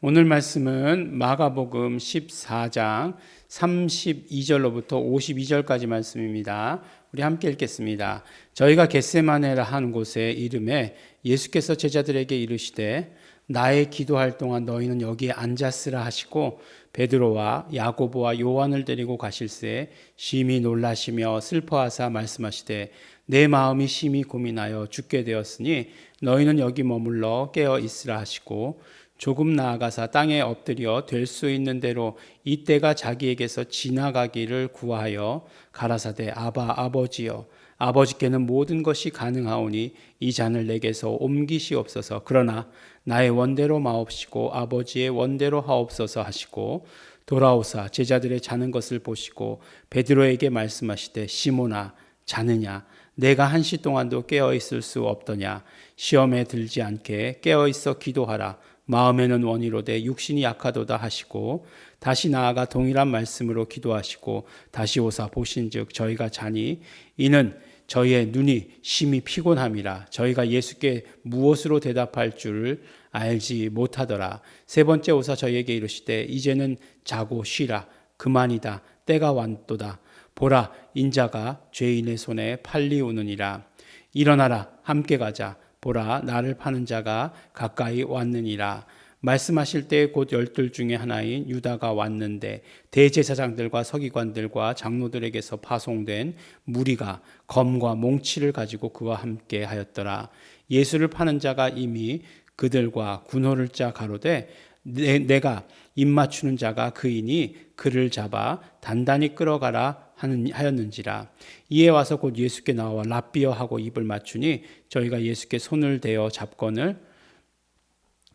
오늘 말씀은 마가복음 14장 32절로부터 52절까지 말씀입니다. 우리 함께 읽겠습니다. 저희가 겟세마네라 하는 곳에 이름에 예수께서 제자들에게 이르시되 나의 기도할 동안 너희는 여기에 앉았으라 하시고 베드로와 야고보와 요한을 데리고 가실새 심히 놀라시며 슬퍼하사 말씀하시되 내 마음이 심히 고민하여 죽게 되었으니 너희는 여기 머물러 깨어 있으라 하시고 조금 나아가사 땅에 엎드려 될 수 있는 대로 이때가 자기에게서 지나가기를 구하여 가라사대 아바 아버지여 아버지께는 모든 것이 가능하오니 이 잔을 내게서 옮기시옵소서. 그러나 나의 원대로 마옵시고 아버지의 원대로 하옵소서 하시고 돌아오사 제자들의 자는 것을 보시고 베드로에게 말씀하시되 시몬아 자느냐 내가 1시 동안도 깨어 있을 수 없더냐 시험에 들지 않게 깨어 있어 기도하라. 마음에는 원이로되 육신이 약하도다 하시고 다시 나아가 동일한 말씀으로 기도하시고 다시 오사 보신즉 저희가 자니 이는 저희의 눈이 심히 피곤함이라. 저희가 예수께 무엇으로 대답할 줄을 알지 못하더라. 세 번째 오사 저희에게 이르시되 이제는 자고 쉬라. 그만이다. 때가 왔도다. 보라 인자가 죄인의 손에 팔리우느니라. 일어나라 함께 가자. 보라 나를 파는 자가 가까이 왔느니라. 말씀하실 때 곧 12 중에 하나인 유다가 왔는데 대제사장들과 서기관들과 장로들에게서 파송된 무리가 검과 몽치를 가지고 그와 함께 하였더라. 예수를 파는 자가 이미 그들과 군호를 짜 가로되 내가 입맞추는 자가 그이니 그를 잡아 단단히 끌어가라 하였는지라. 이에 와서 곧 예수께 나와 랍비어 하고 입을 맞추니 저희가 예수께 손을 대어 잡건을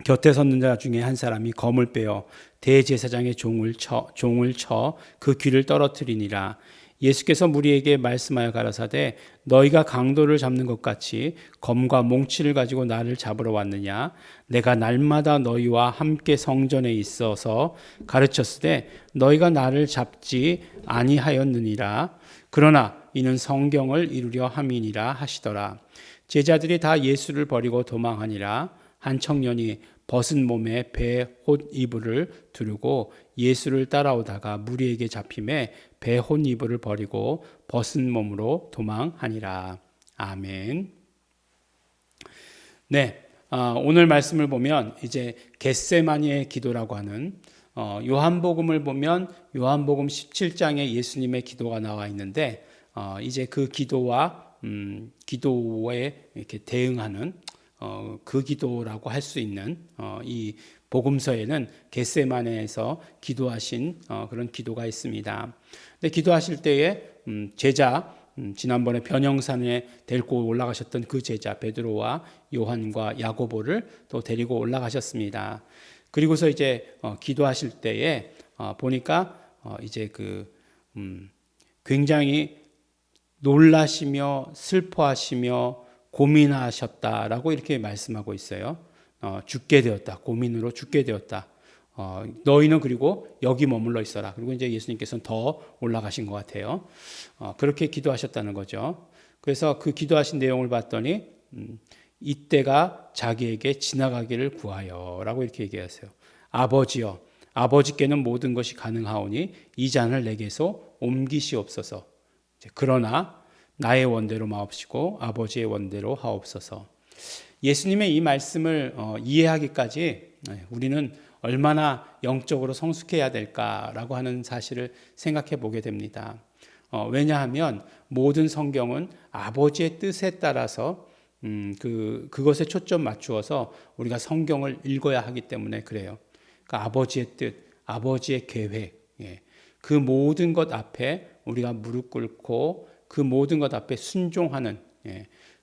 곁에 섰는 자 중에 한 사람이 검을 빼어 대제사장의 종을 쳐 그 귀를 떨어뜨리니라. 예수께서 무리에게 말씀하여 가라사대 너희가 강도를 잡는 것 같이 검과 몽치를 가지고 나를 잡으러 왔느냐. 내가 날마다 너희와 함께 성전에 있어서 가르쳤으되 너희가 나를 잡지 아니하였느니라. 그러나 이는 성경을 이루려 함이니라 하시더라. 제자들이 다 예수를 버리고 도망하니라. 한 청년이 벗은 몸에 배 홑 이불을 두르고 예수를 따라오다가 무리에게 잡힘에 배 홑 이불을 버리고 벗은 몸으로 도망하니라. 아멘. 네, 오늘 말씀을 보면 이제 겟세마니의 기도라고 하는 요한복음을 보면 요한복음 17장에 예수님의 기도가 나와 있는데 이제 그 기도와 기도에 이렇게 대응하는 그 기도라고 할 수 있는 이 복음서에는 겟세마네에서 기도하신 그런 기도가 있습니다. 근데 기도하실 때에 제자 지난번에 변형산에 데리고 올라가셨던 그 제자 베드로와 요한과 야고보를 또 데리고 올라가셨습니다. 그리고서 이제 기도하실 때에 보니까 이제 굉장히 놀라시며 슬퍼하시며 고민하셨다라고 이렇게 말씀하고 있어요. 죽게 되었다. 고민으로 죽게 되었다. 너희는 그리고 여기 머물러 있어라. 그리고 이제 예수님께서는 더 올라가신 것 같아요. 그렇게 기도하셨다는 거죠. 그래서 그 기도하신 내용을 봤더니 이때가 자기에게 지나가기를 구하여라고 이렇게 얘기하세요. 아버지여, 아버지께는 모든 것이 가능하오니 이 잔을 내게서 옮기시옵소서. 그러나 나의 원대로 마옵시고 아버지의 원대로 하옵소서. 예수님의 이 말씀을 이해하기까지 우리는 얼마나 영적으로 성숙해야 될까라고 하는 사실을 생각해 보게 됩니다. 왜냐하면 모든 성경은 아버지의 뜻에 따라서 그것에 초점 맞추어서 우리가 성경을 읽어야 하기 때문에 그래요. 그러니까 아버지의 뜻, 아버지의 계획, 그 모든 것 앞에 우리가 무릎 꿇고 그 모든 것 앞에 순종하는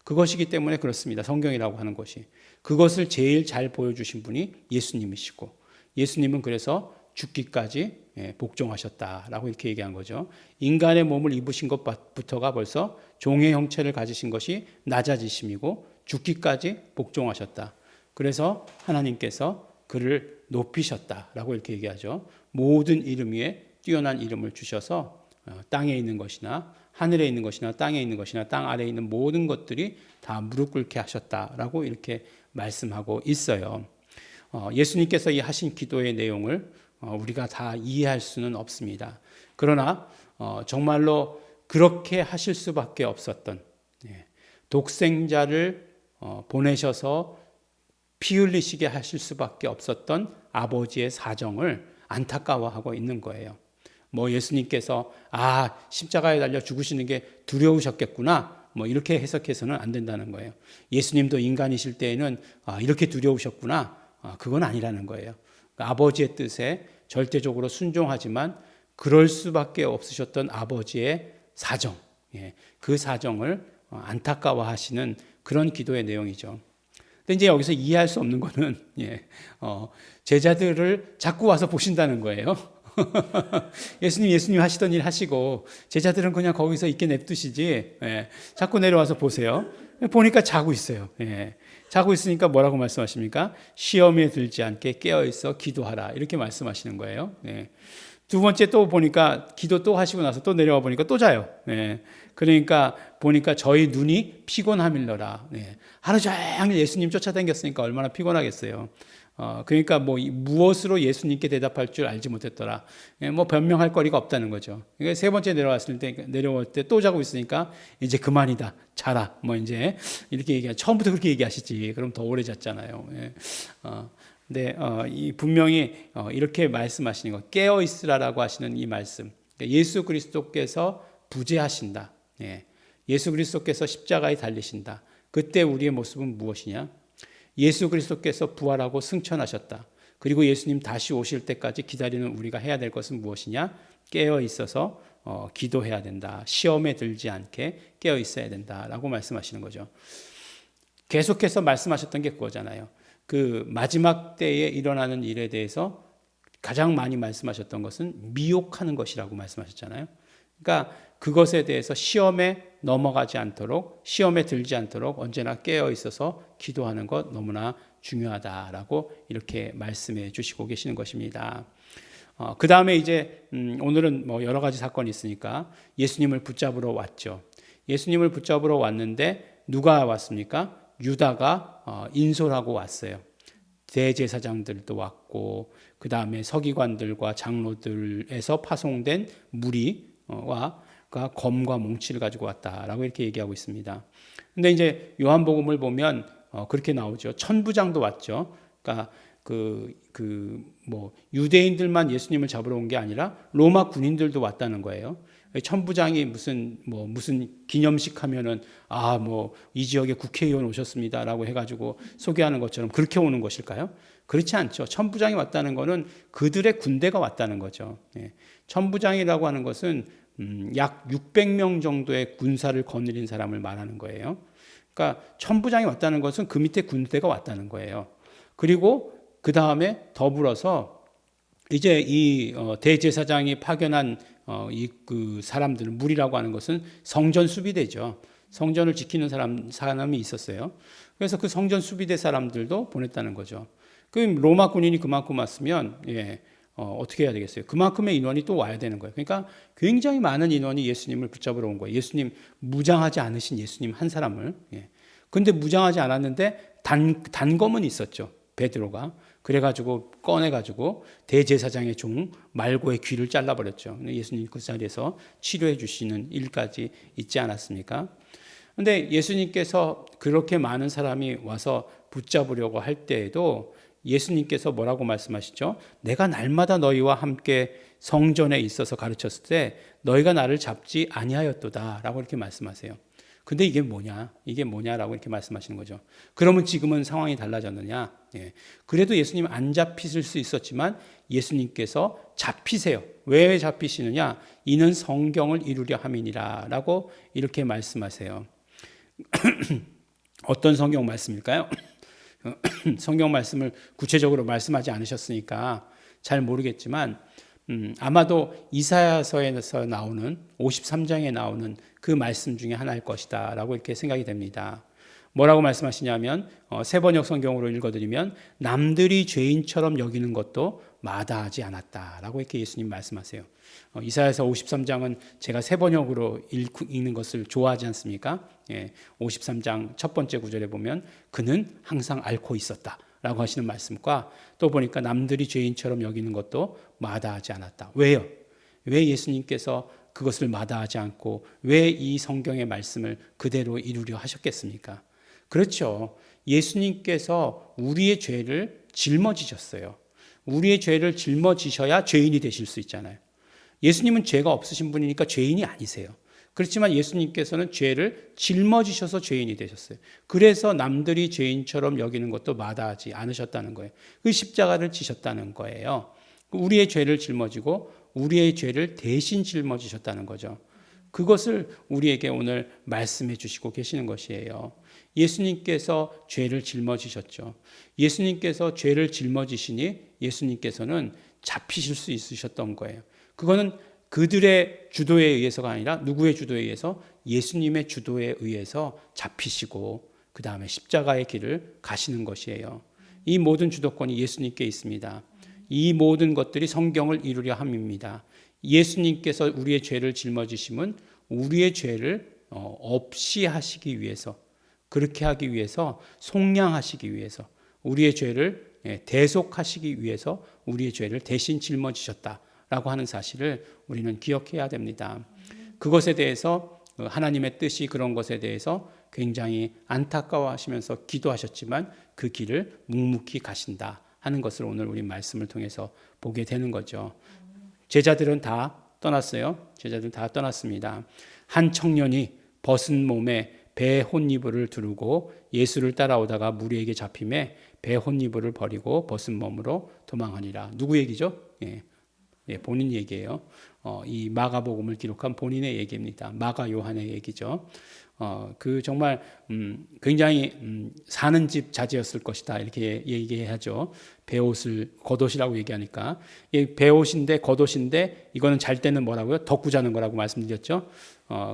그것이기 때문에 그렇습니다. 성경이라고 하는 것이. 그것을 제일 잘 보여주신 분이 예수님이시고 예수님은 그래서 죽기까지 복종하셨다라고 이렇게 얘기한 거죠. 인간의 몸을 입으신 것부터가 벌써 종의 형체를 가지신 것이 낮아지심이고 죽기까지 복종하셨다. 그래서 하나님께서 그를 높이셨다라고 이렇게 얘기하죠. 모든 이름 위에 뛰어난 이름을 주셔서 땅에 있는 것이나 하늘에 있는 것이나 땅에 있는 것이나 땅 아래에 있는 모든 것들이 다 무릎 꿇게 하셨다라고 이렇게 말씀하고 있어요. 예수님께서 이 하신 기도의 내용을 우리가 다 이해할 수는 없습니다. 그러나 정말로 그렇게 하실 수밖에 없었던, 독생자를 보내셔서 피 흘리시게 하실 수밖에 없었던 아버지의 사정을 안타까워하고 있는 거예요. 뭐 예수님께서 십자가에 달려 죽으시는 게 두려우셨겠구나, 뭐 이렇게 해석해서는 안 된다는 거예요. 예수님도 인간이실 때에는 이렇게 두려우셨구나, 그건 아니라는 거예요. 그러니까 아버지의 뜻에 절대적으로 순종하지만 그럴 수밖에 없으셨던 아버지의 사정, 그 사정을 안타까워하시는 그런 기도의 내용이죠. 근데 이제 여기서 이해할 수 없는 거는 제자들을 자꾸 와서 보신다는 거예요. 예수님 하시던 일 하시고 제자들은 그냥 거기서 있게 냅두시지, 자꾸 내려와서 보세요. 보니까 자고 있어요. 자고 있으니까 뭐라고 말씀하십니까? 시험에 들지 않게 깨어있어 기도하라, 이렇게 말씀하시는 거예요. 두 번째 또 보니까 기도 또 하시고 나서 또 내려와 보니까 또 자요. 그러니까 보니까 저희 눈이 피곤함일러라. 하루 종일 예수님 쫓아다녔으니까 얼마나 피곤하겠어요. 그러니까 무엇으로 예수님께 대답할 줄 알지 못했더라. 변명할 거리가 없다는 거죠. 그러니까 세 번째 내려올 때 또 자고 있으니까 이제 그만이다, 자라. 이제 이렇게 처음부터 그렇게 얘기하시지. 그럼 더 오래 잤잖아요. 근데 분명히 이렇게 말씀하시는 거, 깨어 있으라라고 하시는 이 말씀. 그러니까 예수 그리스도께서 부재하신다. 예수 그리스도께서 십자가에 달리신다. 그때 우리의 모습은 무엇이냐? 예수 그리스도께서 부활하고 승천하셨다. 그리고 예수님 다시 오실 때까지 기다리는 우리가 해야 될 것은 무엇이냐? 깨어 있어서 기도해야 된다. 시험에 들지 않게 깨어 있어야 된다라고 말씀하시는 거죠. 계속해서 말씀하셨던 게 그거잖아요. 그 마지막 때에 일어나는 일에 대해서 가장 많이 말씀하셨던 것은 미혹하는 것이라고 말씀하셨잖아요. 그러니까 그것에 대해서 시험에 넘어가지 않도록, 시험에 들지 않도록 언제나 깨어 있어서 기도하는 것 너무나 중요하다라고 이렇게 말씀해 주시고 계시는 것입니다. 그 다음에 이제 오늘은 여러 가지 사건이 있으니까 예수님을 붙잡으러 왔죠. 예수님을 붙잡으러 왔는데 누가 왔습니까? 유다가 인솔하고 왔어요. 대제사장들도 왔고, 그 다음에 서기관들과 장로들에서 파송된 무리와 검과 몽치를 가지고 왔다라고 이렇게 얘기하고 있습니다. 근데 이제 요한복음을 보면 그렇게 나오죠. 천부장도 왔죠. 그러니까 유대인들만 예수님을 잡으러 온 게 아니라 로마 군인들도 왔다는 거예요. 천부장이 무슨 기념식 하면은 이 지역에 국회의원 오셨습니다라고 해가지고 소개하는 것처럼 그렇게 오는 것일까요? 그렇지 않죠. 천부장이 왔다는 것은 그들의 군대가 왔다는 거죠. 천부장이라고 하는 것은 약 600명 정도의 군사를 거느린 사람을 말하는 거예요. 그러니까 천부장이 왔다는 것은 그 밑에 군대가 왔다는 거예요. 그리고 그 다음에 더불어서 이제 이 대제사장이 파견한 그 사람들, 무리라고 하는 것은 성전 수비대죠. 성전을 지키는 사람이 있었어요. 그래서 그 성전 수비대 사람들도 보냈다는 거죠. 그럼 로마 군인이 그만큼 왔으면 어떻게 해야 되겠어요? 그만큼의 인원이 또 와야 되는 거예요. 그러니까 굉장히 많은 인원이 예수님을 붙잡으러 온 거예요. 예수님, 무장하지 않으신 예수님 한 사람을. 근데 무장하지 않았는데 단검은 있었죠. 베드로가. 그래가지고 꺼내가지고 대제사장의 종 말고의 귀를 잘라버렸죠. 예수님 그 자리에서 치료해 주시는 일까지 있지 않았습니까? 근데 예수님께서 그렇게 많은 사람이 와서 붙잡으려고 할 때에도 예수님께서 뭐라고 말씀하시죠? 내가 날마다 너희와 함께 성전에 있어서 가르쳤을 때 너희가 나를 잡지 아니하였도다 라고 이렇게 말씀하세요. 근데 이게 뭐냐라고 이렇게 말씀하시는 거죠. 그러면 지금은 상황이 달라졌느냐? 그래도 예수님 안 잡히실 수 있었지만 예수님께서 잡히세요. 왜 잡히시느냐? 이는 성경을 이루려 함이니라 라고 이렇게 말씀하세요. 어떤 성경 말씀일까요? 성경 말씀을 구체적으로 말씀하지 않으셨으니까 잘 모르겠지만 아마도 이사야서에서 나오는 53장에 나오는 그 말씀 중에 하나일 것이다 라고 이렇게 생각이 됩니다. 뭐라고 말씀하시냐면 세번역 성경으로 읽어드리면 남들이 죄인처럼 여기는 것도 마다하지 않았다라고 이렇게 예수님 말씀하세요. 이사야서 53장은 제가 세번역으로 읽는 것을 좋아하지 않습니까? 53장 첫 번째 구절에 보면 그는 항상 앓고 있었다 라고 하시는 말씀과 또 보니까 남들이 죄인처럼 여기는 것도 마다하지 않았다. 왜요? 왜 예수님께서 그것을 마다하지 않고 왜 이 성경의 말씀을 그대로 이루려 하셨겠습니까? 그렇죠. 예수님께서 우리의 죄를 짊어지셨어요. 우리의 죄를 짊어지셔야 죄인이 되실 수 있잖아요. 예수님은 죄가 없으신 분이니까 죄인이 아니세요. 그렇지만 예수님께서는 죄를 짊어지셔서 죄인이 되셨어요. 그래서 남들이 죄인처럼 여기는 것도 마다하지 않으셨다는 거예요. 그 십자가를 지셨다는 거예요. 우리의 죄를 짊어지고 우리의 죄를 대신 짊어지셨다는 거죠. 그것을 우리에게 오늘 말씀해 주시고 계시는 것이에요. 예수님께서 죄를 짊어지셨죠. 예수님께서 죄를 짊어지시니 예수님께서는 잡히실 수 있으셨던 거예요. 그거는 그들의 주도에 의해서가 아니라 누구의 주도에 의해서? 예수님의 주도에 의해서 잡히시고 그 다음에 십자가의 길을 가시는 것이에요. 이 모든 주도권이 예수님께 있습니다. 이 모든 것들이 성경을 이루려 함입니다. 예수님께서 우리의 죄를 짊어지심은 우리의 죄를 없이 하시기 위해서, 그렇게 하기 위해서, 속량하시기 위해서, 우리의 죄를 대속하시기 위해서 우리의 죄를 대신 짊어지셨다라고 하는 사실을 우리는 기억해야 됩니다. 그것에 대해서 하나님의 뜻이 그런 것에 대해서 굉장히 안타까워하시면서 기도하셨지만 그 길을 묵묵히 가신다 하는 것을 오늘 우리 말씀을 통해서 보게 되는 거죠. 제자들은 다 떠났어요. 제자들은 다 떠났습니다. 한 청년이 벗은 몸에 배 혼이불을 두르고 예수를 따라오다가 무리에게 잡힘에 배 혼이불을 버리고 벗은 몸으로 도망하니라. 누구 얘기죠? 본인 얘기예요. 이 마가복음을 기록한 본인의 얘기입니다. 마가 요한의 얘기죠. 그 정말 굉장히 사는 집 자제였을 것이다 이렇게 얘기하죠. 배옷을 겉옷이라고 얘기하니까 배옷인데 겉옷인데 이거는 잘 때는 뭐라고요? 덮고 자는 거라고 말씀드렸죠.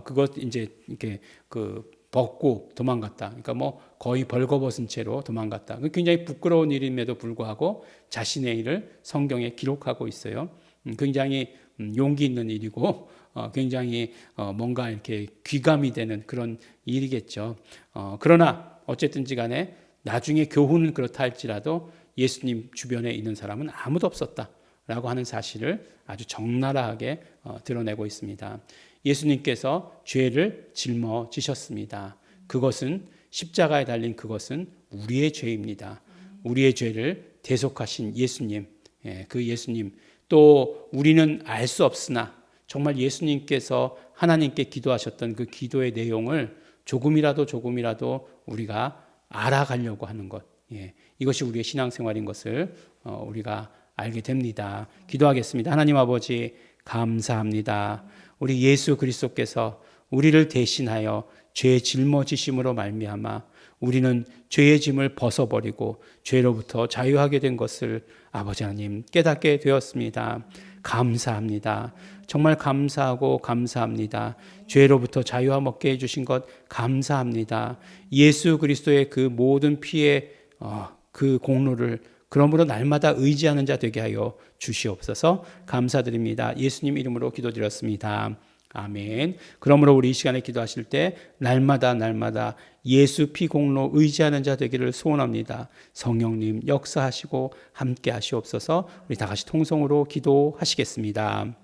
그것 이제 이렇게 벗고 도망갔다. 그러니까 뭐 거의 벌거벗은 채로 도망갔다. 굉장히 부끄러운 일임에도 불구하고 자신의 일을 성경에 기록하고 있어요. 굉장히 용기 있는 일이고 굉장히 뭔가 이렇게 귀감이 되는 그런 일이겠죠. 그러나 어쨌든지 간에 나중에 교훈은 그렇다 할지라도 예수님 주변에 있는 사람은 아무도 없었다라고 하는 사실을 아주 적나라하게 드러내고 있습니다. 예수님께서 죄를 짊어지셨습니다. 그것은 십자가에 달린 그것은 우리의 죄입니다. 우리의 죄를 대속하신 예수님, 그 예수님 또 우리는 알 수 없으나 정말 예수님께서 하나님께 기도하셨던 그 기도의 내용을 조금이라도 우리가 알아가려고 하는 것, 이것이 우리의 신앙생활인 것을 우리가 알게 됩니다. 기도하겠습니다. 하나님 아버지 감사합니다. 우리 예수 그리스도께서 우리를 대신하여 죄 짊어지심으로 말미암아 우리는 죄의 짐을 벗어버리고 죄로부터 자유하게 된 것을 아버지 하나님 깨닫게 되었습니다. 감사합니다. 정말 감사하고 감사합니다. 죄로부터 자유함 얻게 해주신 것 감사합니다. 예수 그리스도의 그 모든 피의 그 공로를 그러므로 날마다 의지하는 자 되게 하여 주시옵소서. 감사드립니다. 예수님 이름으로 기도드렸습니다. 아멘. 그러므로 우리 이 시간에 기도하실 때 날마다 예수 피 공로 의지하는 자 되기를 소원합니다. 성령님 역사하시고 함께 하시옵소서. 우리 다 같이 통성으로 기도하시겠습니다.